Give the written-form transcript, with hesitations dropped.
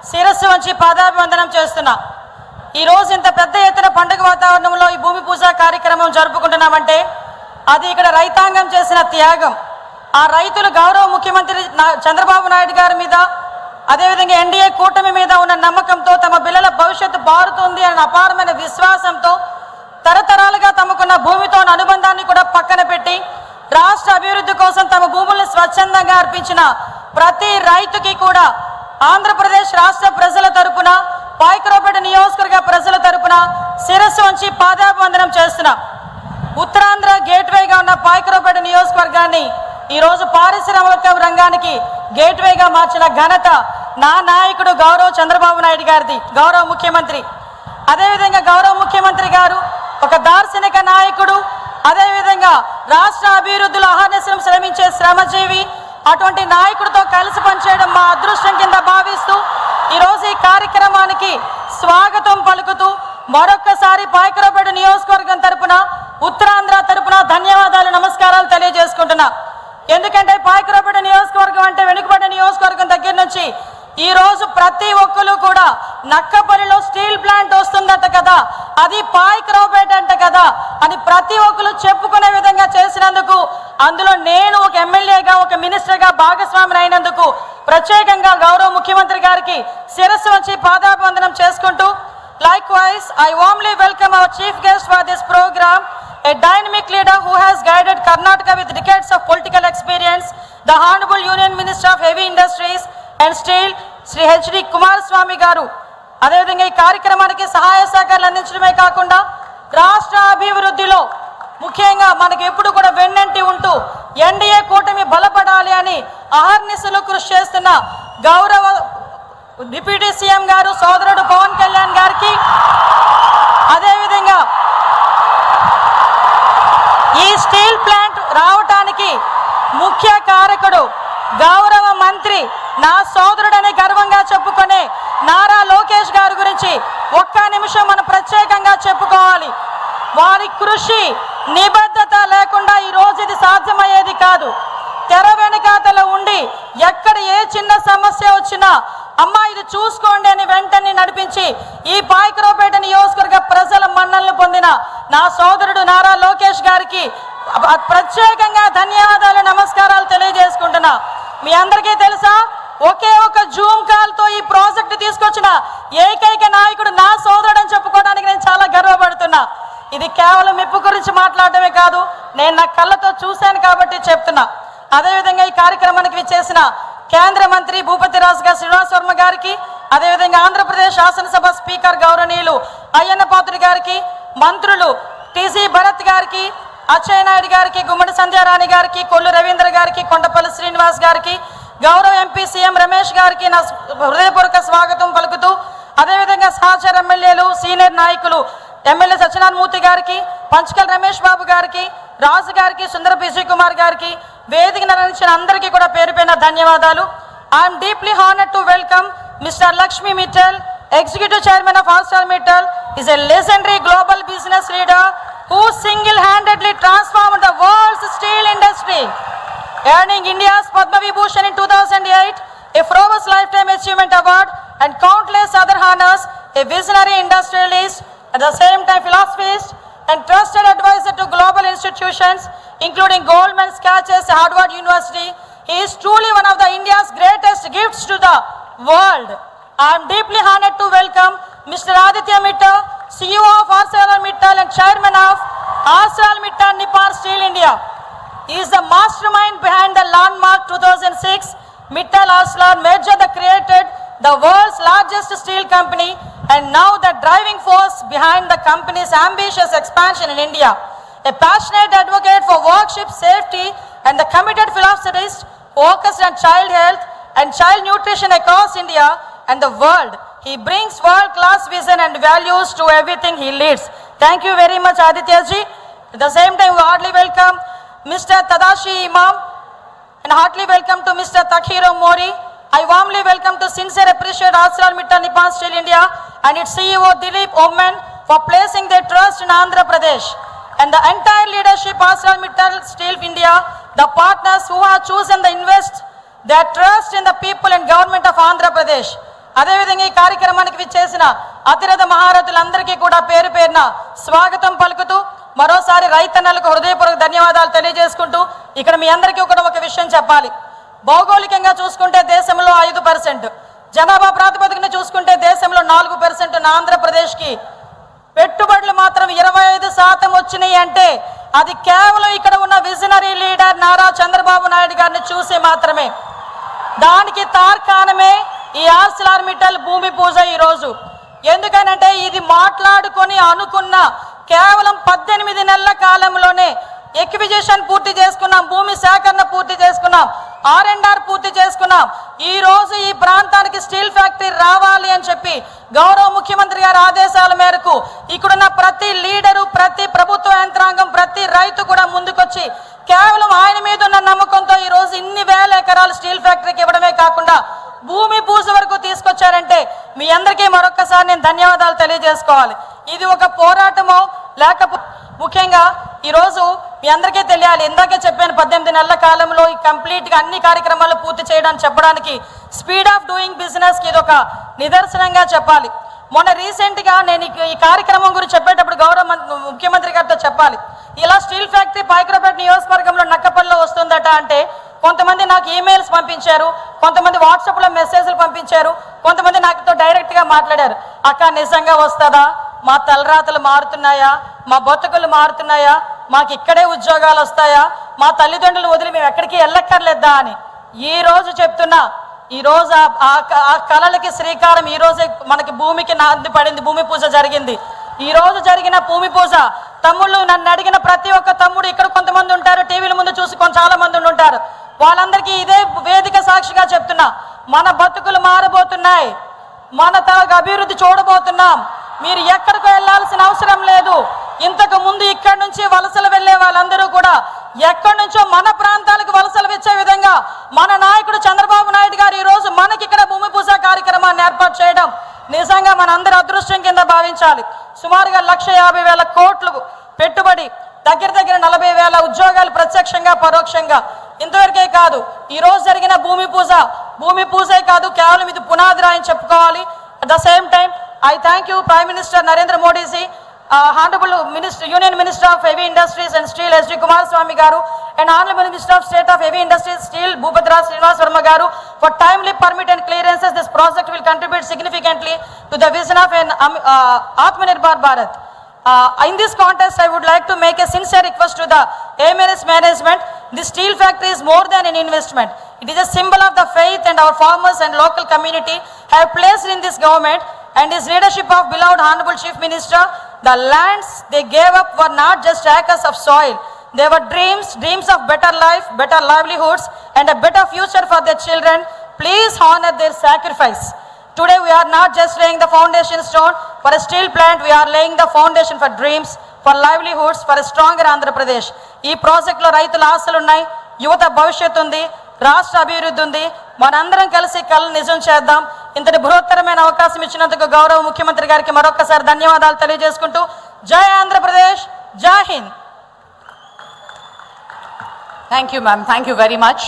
శిరస్సు వంచి పాదాభివందనం చేస్తున్నా. ఈరోజు ఇంత పెద్ద ఎత్తున పండుగ వాతావరణంలో ఈ భూమి పూజ కార్యక్రమం జరుపుకుంటున్నామంటే అది ఇక్కడ రైతాంగం చేసిన త్యాగం. ఆ రైతులు గౌరవ ముఖ్యమంత్రి చంద్రబాబు నాయుడు గారి మీద, అదేవిధంగా ఎన్డీఏ కూటమి మీద ఉన్న నమ్మకంతో, తమ పిల్లల భవిష్యత్తు బారుతుంది అనే అపారమైన విశ్వాసంతో, తరతరాలుగా తమకున్న భూమితో అనుబంధాన్ని కూడా పక్కన పెట్టి రాష్ట్ర అభివృద్ధి కోసం తమ భూముల్ని స్వచ్ఛందంగా అర్పించిన ప్రతి రైతుకి కూడా ఆంధ్రప్రదేశ్ రాష్ట్ర ప్రజల తరపున, పాయకరావుపేట నియోజకవర్గ ప్రజల తరపున శిరస్సు వంచి పాదాభివందనం చేస్తున్నాం. ఉత్తరాంధ్ర గేట్వేగా ఉన్న పాయకరావుపేట నియోజకవర్గాన్ని ఈరోజు పారిశ్రామిక రంగానికి గేట్వేగా మార్చిన ఘనత నా నాయకుడు గౌరవ చంద్రబాబు నాయుడు గారిది, గౌరవ ముఖ్యమంత్రి. అదేవిధంగా గౌరవ ముఖ్యమంత్రి గారు ఒక దార్శనిక నాయకుడు, అదేవిధంగా రాష్ట్ర అభివృద్ధిలో అహర్నిశం శ్రమించే శ్రమజీవి. అటువంటి నాయకుడితో కలిసి పనిచేయడం మా అదృష్టం కింద భావిస్తూ ఈరోజు ఈ కార్యక్రమానికి స్వాగతం పలుకుతూ మరొక్కసారి పాయకరావుపేట నియోజకవర్గం తరపున, ఉత్తరాంధ్ర తరపున ధన్యవాదాలు, నమస్కారాలు తెలియజేసుకుంటున్నా. ఎందుకంటే పాయకరావుపేట నియోజకవర్గం అంటే వెనుకబడ్డ నియోజకవర్గం దగ్గర నుంచి ఈ రోజు ప్రతి ఒక్కరు కూడా నక్కపల్లిలో స్టీల్ ప్లాంట్ వస్తుందట కదా, అది పాయకరావుపేట అంట కదా అని ప్రతి ఒక్కరు చెప్పుకునే విధంగా చేసినందుకు, అందులో నేను ఒక ఎమ్మెల్యేగా, ఒక మినిస్టర్గా భాగస్వామిని అయినందుకు ప్రత్యేకంగా గౌరవ ముఖ్యమంత్రి గారికి శిరస్సు వంచి పాదాభివందనం చేసుకుంటూ, likewise I warmly welcome our chief guest for this program, a dynamic leader who has guided Karnataka with decades of political experience, the Honorable Union Minister of Heavy Industries and Steel, Sri H.D. Kumaraswamy garu. అదేవిధంగా ఈ కార్యక్రమానికి సహాయ సహకారాలు అందించడమే కాకుండా రాష్ట్ర అభివృద్ధిలో ముఖ్యంగా మనకి ఎప్పుడు కూడా వెన్నంటి ఉంటూ ఎన్డీఏ కూటమి బలపడాలి అని అహర్నిశలు కృషి చేస్తున్న గౌరవ డిప్యూటీ సీఎం గారు సోదరుడు పవన్ కళ్యాణ్ గారికి, అదేవిధంగా ఈ స్టీల్ ప్లాంట్ రావటానికి ముఖ్య కారకుడు గౌరవ మంత్రి, నా సోదరుడని గర్వంగా చెప్పుకునే నారా లోకేష్ గారి గురించి ఒక్క నిమిషం మనం ప్రత్యేకంగా చెప్పుకోవాలి. వారి కృషి, నిబద్ధత లేకుండా ఈ రోజు ఇది సాధ్యమయ్యేది కాదు. తెర వెనుకాతల ఉండి ఎక్కడ ఏ చిన్న సమస్య వచ్చినా అమ్మా ఇది చూసుకోండి అని వెంటనే నడిపించి ఈ పాయకరావుపేట నియోజకవర్గ ప్రజల మన్ననలు పొందిన నా సోదరుడు నారా లోకేష్ గారికి ప్రత్యేకంగా ధన్యవాదాలు, నమస్కారాలు తెలియజేసుకుంటున్నా. మీ అందరికీ తెలుసా, ఒకే ఒక జూమ్ కాల్తో ఈ ప్రాజెక్టు తీసుకొచ్చిన ఏకైక నాయకుడు నా సోదరుడు అని చెప్పుకోవడానికి నేను చాలా గర్వపడుతున్నా. ఇది కేవలం మెప్పు గురించి మాట్లాడటమే కాదు, నేను నా కళ్ళతో చూశాను కాబట్టి చెప్తున్నా. అదేవిధంగా ఈ కార్యక్రమానికి విచ్చేసిన కేంద్ర మంత్రి భూపతి రాజు గారు శ్రీనివాస్ వర్మ గారికి, అదేవిధంగా ఆంధ్రప్రదేశ్ శాసనసభ స్పీకర్ గౌరవనీయులు అయ్యన్న పాత్రుడి గారికి, మంత్రులు టీసీ భరత్ గారికి, అచ్చయ్య నాయుడు గారికి, గుమ్మడి సంధ్యారాణి గారికి, కొల్లు రవీంద్ర గారికి, కొండపల్లి శ్రీనివాస్ గారికి, గౌరవ ఎంపీ సీఎం రమేష్ గారికి నా హృదయపూర్వక స్వాగతం పలుకుతూ, అదేవిధంగా సహచర ఎమ్మెల్యేలు, సీనియర్ నాయకులు ఎమ్మెల్యే సత్యనారాయణమూర్తి గారికి, పంచకల్ రమేష్ బాబు గారికి, రాజు గారికి, సుందర పిజి కుమార్ గారికి, వేదిక నిర్వహించిన అందరికీ కూడా పేరు పేరున ధన్యవాదాలు. I'm deeply honoured to welcome mister Lakshmi Mittal, Executive Chairman of ArcelorMittal, is a legendary global business leader who single-handedly transformed the world's steel industry, earning India's Padma Vibhushan in 2008, a Forbes Lifetime Achievement Award, and countless other honors. A visionary industrialist, at the same time philanthropist and trusted advisor to global institutions, including Goldman Sachs, Harvard University. He is truly one of the India's greatest gifts to the world. I am deeply honored to welcome Mr. Aditya Mittal, CEO of ArcelorMittal and Chairman of ArcelorMittal Nippon Steel India. He is the mastermind behind the landmark 2006 Mittal Arcelor merger that created the world's largest steel company, and now the driving force behind the company's ambitious expansion in India. A passionate advocate for workship safety and the committed philanthropist focused on child health and child nutrition across India and the world. He brings world-class vision and values to everything he leads. Thank you very much, Aditya ji. At the same time, we heartily welcome Mr. Tadashi Imam and heartily welcome to Mr. Takhiro Mori. I warmly welcome to sincere appreciate ArcelorMittal Nippon Steel India and its CEO Dilip Oman for placing their trust in Andhra Pradesh, and the entire leadership ArcelorMittal Steel India, the partners who have chosen to invest their trust in the people and government of Andhra Pradesh. అదేవిధంగా ఈ కార్యక్రమానికి విచ్చేసిన అతిరథ మహారథులందరికీ కూడా పేరు పేరున స్వాగతం పలుకుతూ మరోసారి రైతన్నలకు హృదయపూర్వక ధన్యవాదాలు తెలియజేసుకుంటూ ఇక్కడ మీ అందరికీ కూడా ఒక విషయం చెప్పాలి. భౌగోళికంగా చూసుకుంటే దేశంలో 5%, జనాభా ప్రాతిపదికన చూసుకుంటే దేశంలో 4% ఉన్న ఆంధ్రప్రదేశ్కి పెట్టుబడులు మాత్రం 25% వచ్చినాయి అంటే అది కేవలం ఇక్కడ ఉన్న విజనరీ లీడర్ నారా చంద్రబాబు నాయుడు గారిని చూసి మాత్రమే. దానికి తార్కాణమే ఈ ఆర్సిలార్మిట్టల్ భూమి పూజ ఈరోజు. ఎందుకనంటే ఇది మాట్లాడుకొని అనుకున్న కేవలం 18 నెలల కాలంలోనే ఎక్విజిషన్ పూర్తి చేసుకున్నాం, భూమి సేకరణ పూర్తి చేసుకున్నాం, R&R పూర్తి చేసుకున్నాం. ఈ రోజు ఈ ప్రాంతానికి స్టీల్ ఫ్యాక్టరీ రావాలి అని చెప్పి గౌరవ ముఖ్యమంత్రి గారి ఆదేశాల మేరకు ఇక్కడున్న ప్రతి లీడరు, ప్రతి ప్రభుత్వ యంత్రాంగం, ప్రతి రైతు కూడా ముందుకొచ్చి కేవలం ఆయన మీద ఉన్న నమ్మకంతో ఈ రోజు ఇన్ని వేల ఎకరాలు స్టీల్ ఫ్యాక్టరీకి ఇవ్వడమే కాకుండా భూమి పూజ వరకు తీసుకొచ్చారంటే మీ అందరికీ మరొక్కసారి నేను ధన్యవాదాలు తెలియజేసుకోవాలి. ఇది ఒక పోరాటమో లేకపోతే ముఖ్యంగా ఈరోజు మీ అందరికీ తెలియాలి, ఇందాకే చెప్పాను 18 నెలల కాలంలో ఈ కంప్లీట్గా అన్ని కార్యక్రమాలు పూర్తి చేయడానికి చెప్పడానికి స్పీడ్ ఆఫ్ డూయింగ్ బిజినెస్కి ఇది ఒక నిదర్శనంగా చెప్పాలి. మొన్న రీసెంట్గా నేను ఈ కార్యక్రమం గురించి చెప్పేటప్పుడు గౌరవ ముఖ్యమంత్రి గారితో చెప్పాలి, ఇలా స్టీల్ ఫ్యాక్టరీ పాయకరావుపేట నియోజకవర్గంలో నక్కపల్లిలో వస్తుందట అంటే కొంతమంది నాకు ఈమెయిల్స్ పంపించారు, కొంతమంది వాట్సాప్లో మెసేజ్లు పంపించారు, కొంతమంది నాతో డైరెక్ట్గా మాట్లాడారు. అక్క నిజంగా వస్తుందా, మా తలరాతలు మారుతున్నాయా, మా బతుకులు మారుతున్నాయా, మాకు ఇక్కడే ఉద్యోగాలు వస్తాయా, మా తల్లిదండ్రులు వదిలి మేము ఎక్కడికి వెళ్ళక్కర్లేదా అని ఈ రోజు చెప్తున్నా. ఈరోజు ఆ కళలకి శ్రీకారం ఈరోజే మనకి భూమికి నాంది పడింది, భూమి పూజ జరిగింది. ఈ రోజు జరిగిన భూమి పూజ తమ్ముళ్ళు నన్ను అడిగిన ప్రతి ఒక్క తమ్ముడు ఇక్కడ కొంతమంది ఉంటారు, టీవీల ముందు చూసి చాలా మంది ఉంటారు, వాళ్ళందరికీ ఇదే వేదిక సాక్షిగా చెప్తున్నా, మన బతుకులు మారబోతున్నాయి, మన తనకు అభివృద్ధి చూడబోతున్నాం. మీరు ఎక్కడికి వెళ్ళాల్సిన అవసరం లేదు. ఇంతకు ముందు ఇక్కడి నుంచి వలసలు వెళ్ళే వాళ్ళందరూ కూడా ఎక్కడి నుంచో మన ప్రాంతాలకు వలసలు వచ్చే విధంగా మన నాయకుడు చంద్రబాబు నాయుడు గారు ఈ రోజు మనకి ఇక్కడ భూమి పూజ కార్యక్రమాన్ని ఏర్పాటు చేయడం నిజంగా మనందరి అదృష్టం కింద భావించాలి. సుమారుగా 1,50,000 కోట్లు పెట్టుబడి, దగ్గర 40,000 ఉద్యోగాలు ప్రత్యక్షంగా పరోక్షంగా. ఇంతవరకే కాదు, ఈ రోజు జరిగిన భూమి పూజే కాదు, కేవలం ఇది పునాది రాయని చెప్పుకోవాలి. At the same time I thank you Prime Minister Narendra Modi ji, Honorable Union Minister of Heavy Industries and Steel S.D. Kumaraswamy garu, and Honorable Minister of State of Heavy Industries Steel Bhupatra Srinivas Verma garu for timely permit and clearances. This project will contribute significantly to the vision of an Atmanirbhar Bharat. In this context, I would like to make a sincere request to the AMRS management. This steel factory is more than an investment. It is a symbol of the faith and our farmers and local community have placed in this government and his leadership of beloved Honorable Chief Minister. The lands they gave up were not just acres of soil. They were dreams of better life, better livelihoods and a better future for their children. Please honor their sacrifice. Today we are not just laying the foundation stone for a steel plant, we are laying the foundation for dreams, for livelihoods, for a stronger Andhra Pradesh. ఈ ప్రాజెక్టులో రైతుల ఆశలు ఉన్నాయి, యువత భవిష్యత్తు ఉంది, రాష్ట్ర అభివృద్ధి ఉంది. మనందరం కలిసి కళ నిజం చేద్దాం. ఇంతటి బృహత్తరమైన అవకాశం ఇచ్చినందుకు గౌరవ ముఖ్యమంత్రి గారికి మరొకసారి ధన్యవాదాలు తెలియజేసుకుంటూ జై ఆంధ్రప్రదేశ్, జై Hind. Thank you, ma'am. Thank you very much.